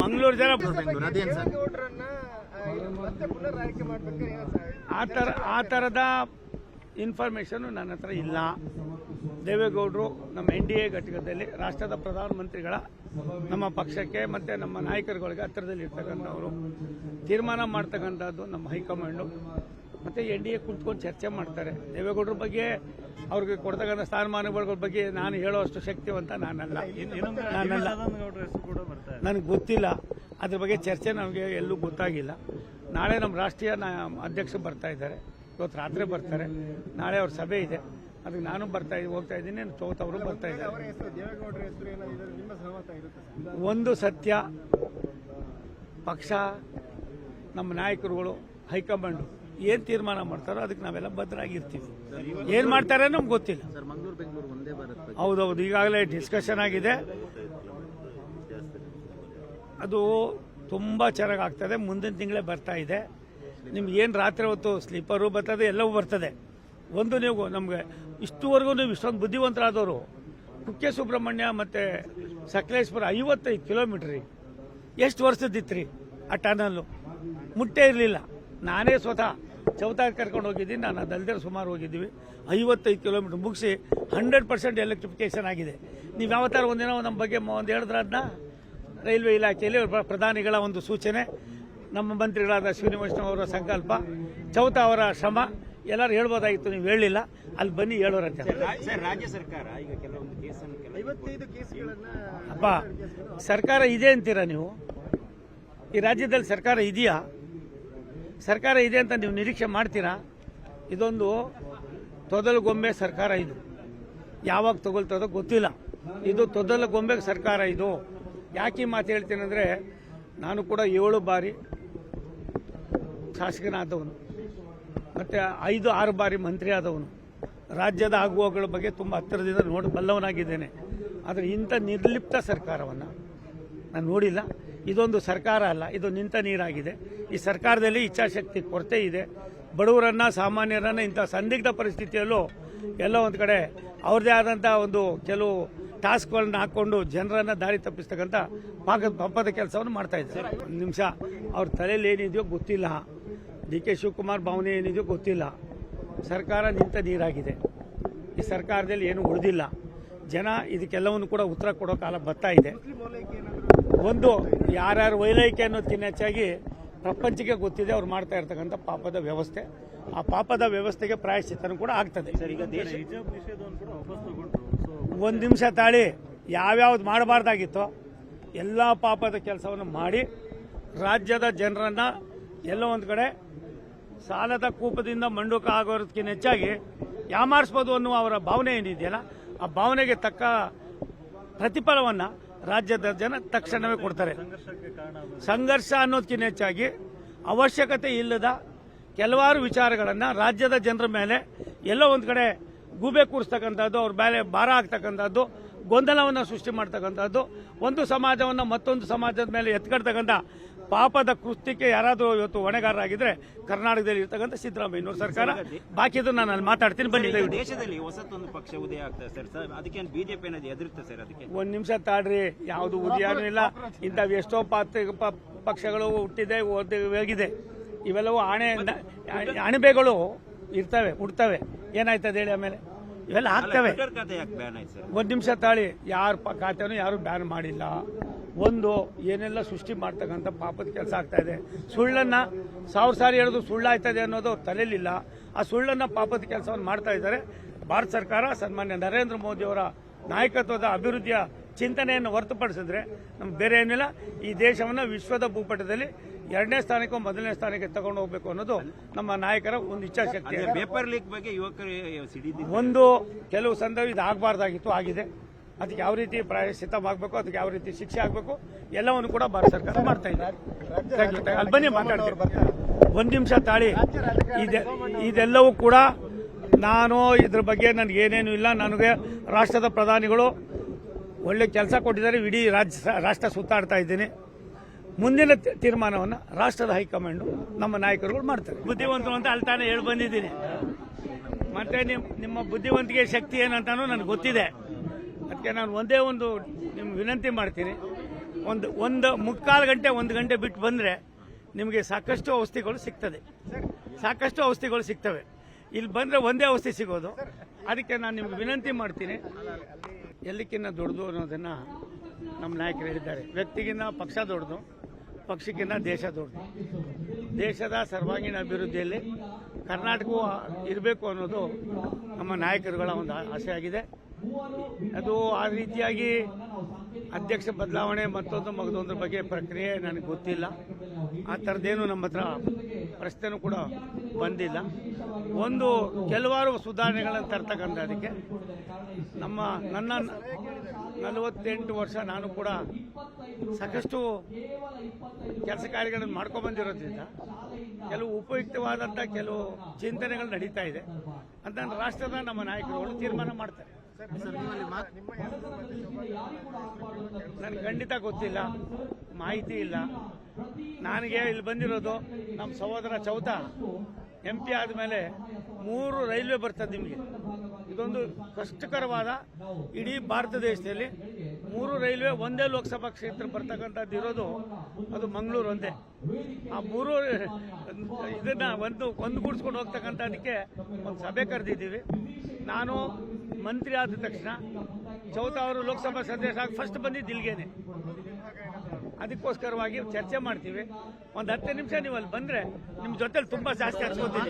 ಮಂಗಳೂರು ಜನ ಆ ಥರದ ಇನ್ಫಾರ್ಮೇಷನ್ ನನ್ನ ಹತ್ರ ಇಲ್ಲ. ದೇವೇಗೌಡರು ನಮ್ಮ NDA ಘಟಕದಲ್ಲಿ ರಾಷ್ಟ್ರದ ಪ್ರಧಾನಮಂತ್ರಿಗಳ ನಮ್ಮ ಪಕ್ಷಕ್ಕೆ ಮತ್ತು ನಮ್ಮ ನಾಯಕರುಗಳಿಗೆ ಹತ್ತಿರದಲ್ಲಿ ಇರ್ತಕ್ಕಂಥವರು ತೀರ್ಮಾನ ಮಾಡ್ತಕ್ಕಂಥದ್ದು ನಮ್ಮ ಹೈಕಮಾಂಡು ಮತ್ತು NDA ಕುತ್ಕೊಂಡು ಚರ್ಚೆ ಮಾಡ್ತಾರೆ. ದೇವೇಗೌಡರ ಬಗ್ಗೆ ಅವ್ರಿಗೆ ಕೊಡ್ತಕ್ಕಂಥ ಸ್ಥಾನಮಾನಗಳ ಬಗ್ಗೆ ನಾನು ಹೇಳೋಷ್ಟು ಶಕ್ತಿವಂತ ನಾನಲ್ಲ. ನನಗೆ ಗೊತ್ತಿಲ್ಲ ಅದ್ರ ಬಗ್ಗೆ ಚರ್ಚೆ ನಮಗೆ ಎಲ್ಲೂ ಗೊತ್ತಾಗಿಲ್ಲ. ನಾಳೆ ನಮ್ಮ ರಾಷ್ಟ್ರೀಯ ಅಧ್ಯಕ್ಷರು ಬರ್ತಾ ಇದ್ದಾರೆ, ಇವತ್ತು ರಾತ್ರಿ ಬರ್ತಾರೆ, ನಾಳೆ ಅವ್ರ ಸಭೆ ಇದೆ, ಅದಕ್ಕೆ ನಾನು ಹೋಗ್ತಾ ಇದ್ದೀನಿ, ಅವರು ಬರ್ತಾ ಇದ್ದಾರೆ. ಒಂದು ಸತ್ಯ, ಪಕ್ಷ ನಮ್ಮ ನಾಯಕರುಗಳು ಹೈಕಮಾಂಡ್ ಏನ್ ತೀರ್ಮಾನ ಮಾಡ್ತಾರೋ ಅದಕ್ಕೆ ನಾವೆಲ್ಲ ಬದ್ಧರಾಗಿರ್ತೀವಿ. ಏನ್ ಮಾಡ್ತಾರೆ ನಮ್ಗೆ ಗೊತ್ತಿಲ್ಲ. ಹೌದೌದು, ಈಗಾಗಲೇ ಡಿಸ್ಕಷನ್ ಆಗಿದೆ. ಅದು ತುಂಬಾ ಚೆನ್ನಾಗಾಗ್ತದೆ. ಮುಂದಿನ ತಿಂಗಳೇ ಬರ್ತಾ ಇದೆ. ನಿಮ್ಗೆ ಏನು ರಾತ್ರಿ ಹೊತ್ತು ಸ್ಲೀಪರು ಬರ್ತದೆ, ಎಲ್ಲವೂ ಬರ್ತದೆ. ಒಂದು ನೀವು ನಮಗೆ ಇಷ್ಟುವರೆಗೂ ನೀವು ಇಷ್ಟೊಂದು ಬುದ್ಧಿವಂತರಾದವರು, ಕುಕ್ಕೆ ಸುಬ್ರಹ್ಮಣ್ಯ ಮತ್ತು ಸಕಲೇಶ್ಪುರ 55 ಕಿಲೋಮೀಟ್ರ್ ರೀ. ಎಷ್ಟು ವರ್ಷದಿತ್ತು ಆ ಟನಲ್ಲು? ಮುಟ್ಟೇ ಇರಲಿಲ್ಲ. ನಾನೇ ಸ್ವತಃ ಚೌತಾಗಿ ಕರ್ಕೊಂಡು ಹೋಗಿದ್ದೀನಿ, ನಾನು ಅದಲ್ಲದೆ ಸುಮಾರು ಹೋಗಿದ್ದೀವಿ. 55 ಕಿಲೋಮೀಟ್ರ್ ಮುಗಿಸಿ 100% ಎಲೆಕ್ಟ್ರಿಫಿಕೇಶನ್ ಆಗಿದೆ. ನೀವು ಯಾವ ಥರ ಒಂದಿನ ನಮ್ಮ ಬಗ್ಗೆ ಒಂದು ಹೇಳಿದ್ರೆ ಅದನ್ನ ರೈಲ್ವೆ ಇಲಾಖೆಯಲ್ಲಿ ಪ್ರಧಾನಿಗಳ ಒಂದು ಸೂಚನೆ, ನಮ್ಮ ಮಂತ್ರಿಗಳಾದ ಅಶ್ವಿನಿ ವೈಷ್ಣವ್ ಅವರ ಸಂಕಲ್ಪ, ಚೌತಾ ಅವರ ಶ್ರಮ ಎಲ್ಲರೂ ಹೇಳ್ಬೋದಾಗಿತ್ತು, ನೀವು ಹೇಳಿಲ್ಲ. ಅಲ್ಲಿ ಬನ್ನಿ ಹೇಳೋರಂತೆ. ರಾಜ್ಯ ಸರ್ಕಾರ ಈಗ ಕೆಲವೊಂದು ಕೇಸನ್ನು 55 ಕೇಸ್ಗಳನ್ನು ಅಪ್ಪ ಸರ್ಕಾರ ಇದೆ ಅಂತೀರಾ ನೀವು? ಈ ರಾಜ್ಯದಲ್ಲಿ ಸರ್ಕಾರ ಇದೆಯಾ? ಸರ್ಕಾರ ಇದೆ ಅಂತ ನೀವು ನಿರೀಕ್ಷೆ ಮಾಡ್ತೀರಾ? ಇದೊಂದು ತೊದಲು ಗೊಂಬೆ ಸರ್ಕಾರ. ಇದು ಯಾವಾಗ ತಗೊಳ್ತದೋ ಗೊತ್ತಿಲ್ಲ. ಇದು ತೊದಲು ಗೊಂಬೆ ಸರ್ಕಾರ. ಇದು ಯಾಕೆ ಮಾತು ಹೇಳ್ತೀನಿ ಅಂದರೆ, ನಾನು ಕೂಡ 7 ಬಾರಿ ಶಾಸಕನಾದವನು, ಮತ್ತು 5-6 ಬಾರಿ ಮಂತ್ರಿ ಆದವನು. ರಾಜ್ಯದ ಆಗುವಗಳ ಬಗ್ಗೆ ತುಂಬ ಹತ್ತಿರದಿಂದ ಬಲ್ಲವನಾಗಿದ್ದೇನೆ. ಆದರೆ ಇಂಥ ನಿರ್ಲಿಪ್ತ ಸರ್ಕಾರವನ್ನು ನಾನು ನೋಡಿಲ್ಲ. ಇದೊಂದು ಸರ್ಕಾರ ಅಲ್ಲ, ಇದು ನಿಂತ ನೀರಾಗಿದೆ. ಈ ಸರ್ಕಾರದಲ್ಲಿ ಇಚ್ಛಾಶಕ್ತಿ ಕೊರತೆ ಇದೆ. ಬಡವರನ್ನು, ಸಾಮಾನ್ಯರನ್ನು ಇಂಥ ಸಂದಿಗ್ಧ ಪರಿಸ್ಥಿತಿಯಲ್ಲೂ ಎಲ್ಲೋ ಒಂದು ಕಡೆ ಅವ್ರದ್ದೇ ಆದಂಥ ಒಂದು ಕೆಲವು ಟಾಸ್ಕ್ಗಳನ್ನ ಹಾಕ್ಕೊಂಡು ಜನರನ್ನು ದಾರಿ ತಪ್ಪಿಸ್ತಕ್ಕಂಥ ಪಾಪದ ಕೆಲಸವನ್ನು ಮಾಡ್ತಾ ಇದ್ದಾರೆ. ಒಂದು ನಿಮಿಷ, ಅವ್ರ ತಲೆಯಲ್ಲಿ ಏನಿದೆಯೋ ಗೊತ್ತಿಲ್ಲ, DK ಶಿವಕುಮಾರ್ ಭಾವನೆ ಏನಿದೆಯೋ ಗೊತ್ತಿಲ್ಲ. ಸರ್ಕಾರ ನಿಂತ ನೀರಾಗಿದೆ. ಈ ಸರ್ಕಾರದಲ್ಲಿ ಏನು ಉಳಿದಿಲ್ಲ. ಜನ ಇದಕ್ಕೆಲ್ಲವನ್ನು ಕೂಡ ಉತ್ತರ ಕೊಡೋ ಕಾಲ ಬರ್ತಾ ಇದೆ. ಒಂದು ಯಾರ್ಯಾರು ವೈಲೈಕೆ ಅನ್ನೋದಕ್ಕಿಂತ ಹೆಚ್ಚಾಗಿ ಪ್ರಪಂಚಕ್ಕೆ ಗೊತ್ತಿದೆ ಅವ್ರು ಮಾಡ್ತಾ ಇರ್ತಕ್ಕಂಥ ಪಾಪದ ವ್ಯವಸ್ಥೆ. ಆ ಪಾಪದ ವ್ಯವಸ್ಥೆಗೆ ಪ್ರಾಯಶ್ಚಿತ್ತನೂ ಕೂಡ ಆಗ್ತದೆ. ಒಂದು ನಿಮಿಷ ತಾಳಿ, ಯಾವ್ಯಾವ್ದು ಮಾಡಬಾರ್ದಾಗಿತ್ತೋ ಎಲ್ಲ ಪಾಪದ ಕೆಲಸವನ್ನು ಮಾಡಿ ರಾಜ್ಯದ ಜನರನ್ನು ಎಲ್ಲೋ ಒಂದು ಕಡೆ ಸಾಲದ ಕೂಪದಿಂದ ಮಂಡುಕ ಆಗೋದಕ್ಕಿಂತ ಹೆಚ್ಚಾಗಿ ಯಾಮಾರಿಸ್ಬೋದು ಅನ್ನುವ ಅವರ ಭಾವನೆ ಏನಿದೆಯಲ್ಲ, ಆ ಭಾವನೆಗೆ ತಕ್ಕ ಪ್ರತಿಫಲವನ್ನು ರಾಜ್ಯದ ಜನ ತಕ್ಷಣವೇ ಕೊಡ್ತಾರೆ. ಸಂಘರ್ಷ ಅನ್ನೋದಕ್ಕಿಂತ ಹೆಚ್ಚಾಗಿ ಅವಶ್ಯಕತೆ ಇಲ್ಲದ ಕೆಲವಾರು ವಿಚಾರಗಳನ್ನು ರಾಜ್ಯದ ಜನರ ಮೇಲೆ ಎಲ್ಲೋ ಒಂದು ಕಡೆ ಗೂಬೆ ಕೂರಿಸ್ತಕ್ಕಂಥದ್ದು, ಅವ್ರ ಮೇಲೆ ಭಾರ ಆಗ್ತಕ್ಕಂಥದ್ದು, ಗೊಂದಲವನ್ನು ಸೃಷ್ಟಿ ಮಾಡ್ತಕ್ಕಂಥದ್ದು, ಒಂದು ಸಮಾಜವನ್ನು ಮತ್ತೊಂದು ಸಮಾಜದ ಮೇಲೆ ಎತ್ಕೊಳ್ತಕ್ಕಂಥ ಪಾಪದ ಕೃತ್ಯಕ್ಕೆ ಯಾರಾದರೂ ಇವತ್ತು ಹೊಣೆಗಾರರಾಗಿದ್ರೆ ಕರ್ನಾಟಕದಲ್ಲಿ ಇರ್ತಕ್ಕಂಥ ಸಿದ್ದರಾಮಯ್ಯನವ್ರ ಸರ್ಕಾರ. ಬಾಕಿದು ನಾನು ಅಲ್ಲಿ ಮಾತಾಡ್ತೀನಿ, ಬನ್ನಿ. ದೇಶದಲ್ಲಿ ಹೊಸತೊಂದು ಪಕ್ಷ ಉದಯ ಆಗ್ತದೆ ಸರ್, ಅದಕ್ಕೆ ಬಿಜೆಪಿ ಅನ್ನೋದು ಎದುರುತ್ತೆ ಸರ್. ಅದಕ್ಕೆ ಒಂದು ನಿಮಿಷ ತಾಡ್ರಿ, ಯಾವುದು ಉದಯನೂ ಇಲ್ಲ. ಇಂಥವು ಎಷ್ಟೋ ಪಕ್ಷಗಳು ಹುಟ್ಟಿದೆ, ಹೋಗಿದೆ. ಇವೆಲ್ಲವೂ ಅಣಬೆಗಳು ಇರ್ತವೆ, ಹುಡ್ತವೆ. ಏನಾಯ್ತದೆ ಹೇಳಿ ಆಮೇಲೆ? ಇವೆಲ್ಲ ಆಗ್ತವೆ. ಒಂದು ನಿಮಿಷ ತಾಳಿ, ಯಾರ ಖಾತೆನೂ ಯಾರು ಬ್ಯಾನ್ ಮಾಡಿಲ್ಲ. ಒಂದು ಏನೆಲ್ಲ ಸೃಷ್ಟಿ ಮಾಡ್ತಕ್ಕಂಥ ಪಾಪದ ಕೆಲಸ ಆಗ್ತಾ ಇದೆ. ಸುಳ್ಳನ್ನು 1000 ಸಾರಿ ಹೇಳೋದು ಸುಳ್ಳಾಯ್ತದೆ ಅನ್ನೋದು ತಲೆಯಲ್ಲಿಲ್ಲ. ಆ ಸುಳ್ಳನ್ನು ಪಾಪದ ಕೆಲಸವನ್ನು ಮಾಡ್ತಾ ಇದ್ದಾರೆ. ಭಾರತ ಸರ್ಕಾರ ಸನ್ಮಾನ್ಯ ನರೇಂದ್ರ ಮೋದಿಯವರ ನಾಯಕತ್ವದ ಅಭಿವೃದ್ಧಿಯ ಚಿಂತನೆಯನ್ನು ಹೊರತುಪಡಿಸಿದ್ರೆ ನಮ್ಗೆ ಬೇರೆ ಏನಿಲ್ಲ. ಈ ದೇಶವನ್ನು ವಿಶ್ವದ ಭೂಪಟದಲ್ಲಿ 2ನೇ ಸ್ಥಾನಕ್ಕೂ 1ನೇ ಸ್ಥಾನಕ್ಕೆ ತಗೊಂಡು ಹೋಗಬೇಕು ಅನ್ನೋದು ನಮ್ಮ ನಾಯಕರ ಒಂದು ಇಚ್ಛಾಶಕ್ತಿ. ಪೇಪರ್ ಲೀಕ್ ಬಗ್ಗೆ ಯುವಕರು ಒಂದು ಕೆಲವು ಸಂದರ್ಭ ಇದು ಆಗಬಾರ್ದಾಗಿತ್ತು, ಆಗಿದೆ. ಅದಕ್ಕೆ ಯಾವ ರೀತಿ ಪ್ರಾಯಶ್ಚಿತ್ತವಾಗಬೇಕು, ಅದಕ್ಕೆ ಯಾವ ರೀತಿ ಶಿಕ್ಷೆ ಆಗಬೇಕು, ಎಲ್ಲವನ್ನು ಕೂಡ ಭಾರತ ಸರ್ಕಾರ ಮಾಡ್ತಾ ಇದೆ. ಅಲ್ಲಿ ಬನ್ನಿ ಮಾತಾಡ್ತೀನಿ. ಒಂದು ನಿಮಿಷ ತಾಳಿ. ಇದೆಲ್ಲವೂ ಕೂಡ ನಾನು ಇದ್ರ ಬಗ್ಗೆ ನನಗೇನೇನು ಇಲ್ಲ. ನನಗೆ ರಾಷ್ಟ್ರದ ಪ್ರಧಾನಿಗಳು ಒಳ್ಳೆ ಕೆಲಸ ಕೊಟ್ಟಿದ್ದಾರೆ. ಇಡೀ ರಾಷ್ಟ್ರ ಸುತ್ತಾಡ್ತಾ ಇದ್ದೀನಿ. ಮುಂದಿನ ತೀರ್ಮಾನವನ್ನು ರಾಷ್ಟ್ರದ ಹೈಕಮಾಂಡು ನಮ್ಮ ನಾಯಕರುಗಳು ಮಾಡ್ತಾರೆ. ಬುದ್ಧಿವಂತರು ಅಂತ ಅಲ್ಲಿ ತಾನೇ ಹೇಳಿ ಬಂದಿದ್ದೀನಿ. ಮತ್ತೆ ನಿಮ್ಮ ಬುದ್ಧಿವಂತಿಕೆ ಶಕ್ತಿ ಏನಂತಾನೂ ನನಗೆ ಗೊತ್ತಿದೆ. ಅದಕ್ಕೆ ನಾನು ಒಂದೇ ಒಂದು ನಿಮ್ಗೆ ವಿನಂತಿ ಮಾಡ್ತೀನಿ. ಒಂದು ಮುಕ್ಕಾಲು ಗಂಟೆ 1 ಗಂಟೆ ಬಿಟ್ಟು ಬಂದರೆ ನಿಮಗೆ ಸಾಕಷ್ಟು ಔಷಧಿಗಳು ಸಿಗ್ತವೆ. ಇಲ್ಲಿ ಬಂದರೆ ಒಂದೇ ಔಷಧಿ ಸಿಗೋದು. ಅದಕ್ಕೆ ನಾನು ನಿಮ್ಗೆ ವಿನಂತಿ ಮಾಡ್ತೀನಿ, ಎಲ್ಲಕ್ಕಿಂತ ದೊಡ್ಡದು ಅನ್ನೋದನ್ನು ನಮ್ಮ ನಾಯಕರು ಹೇಳಿದ್ದಾರೆ. ವ್ಯಕ್ತಿಗಿನ್ನ ಪಕ್ಷ ದೊಡ್ಡದು, ಪಕ್ಷಕ್ಕಿಂತ ದೇಶ ದೊಡ್ಡದು. ದೇಶದ ಸರ್ವಾಂಗೀಣ ಅಭಿವೃದ್ಧಿಯಲ್ಲಿ ಕರ್ನಾಟಕವೂ ಇರಬೇಕು ಅನ್ನೋದು ನಮ್ಮ ನಾಯಕರುಗಳ ಒಂದು ಆಸೆ ಆಗಿದೆ. ಅದು ಆ ರೀತಿಯಾಗಿ ಅಧ್ಯಕ್ಷ ಬದಲಾವಣೆ ಮಗದೊಂದ್ರ ಬಗ್ಗೆ ಪ್ರಕ್ರಿಯೆ ನನಗೆ ಗೊತ್ತಿಲ್ಲ. ಆ ಥರದ್ದೇನು ನಮ್ಮ ಹತ್ರ ಪ್ರಶ್ನೆನೂ ಕೂಡ ಬಂದಿಲ್ಲ. ಕೆಲವಾರು ಸುಧಾರಣೆಗಳನ್ನು ತರ್ತಕ್ಕಂಥದಕ್ಕೆ ನನ್ನ 48 ವರ್ಷ ನಾನು ಕೂಡ ಸಾಕಷ್ಟು ಕೆಲಸ ಕಾರ್ಯಗಳನ್ನು ಮಾಡ್ಕೊಂಡ್ಬಂದಿರೋದ್ರಿಂದ ಕೆಲವು ಉಪಯುಕ್ತವಾದಂಥ ಕೆಲವು ಚಿಂತನೆಗಳು ನಡೀತಾ ಇದೆ ಅಂತ ರಾಷ್ಟ್ರದ ನಮ್ಮ ನಾಯಕರುಗಳು ತೀರ್ಮಾನ ಮಾಡ್ತಾರೆ. ನನಗೆ ಖಂಡಿತ ಗೊತ್ತಿಲ್ಲ, ಮಾಹಿತಿ ಇಲ್ಲ. ನನಗೆ ಇಲ್ಲಿ ಬಂದಿರೋದು ನಮ್ಮ ಸಹೋದರ ಚೌತ MP ಆದಮೇಲೆ 3 ರೈಲ್ವೆ ಬರ್ತದೆ ನಿಮಗೆ. ಇದೊಂದು ಕಷ್ಟಕರವಾದ, ಇಡೀ ಭಾರತ ದೇಶದಲ್ಲಿ 3 ರೈಲ್ವೆ ಒಂದೇ ಲೋಕಸಭಾ ಕ್ಷೇತ್ರ ಬರ್ತಕ್ಕಂಥದ್ದು ಇರೋದು ಅದು ಮಂಗಳೂರು ಒಂದೇ. ಆ 3 ಇದನ್ನ ಒಂದುಗೂಡಿಸ್ಕೊಂಡು ಹೋಗ್ತಕ್ಕಂಥದಕ್ಕೆ ಒಂದು ಸಭೆ ಕರೆದಿದ್ದೀವಿ. ನಾನು ಮಂತ್ರಿ ಆದ ತಕ್ಷಣ ಚೌತ ಅವರು ಲೋಕಸಭಾ ಸದಸ್ಯರಾಗಿ ಫಸ್ಟ್ ಬಂದಿದ್ದು ಇಲ್ಲಿಗೇನೆ. ಅದಕ್ಕೋಸ್ಕರವಾಗಿ ಚರ್ಚೆ ಮಾಡ್ತೀವಿ. ಒಂದು 10 ನಿಮಿಷ ನೀವು ಅಲ್ಲಿ ಬಂದರೆ ನಿಮ್ಮ ಜೊತೆಲಿ ತುಂಬ ಜಾಸ್ತಿ ಹಚ್ಕೋತೀನಿ.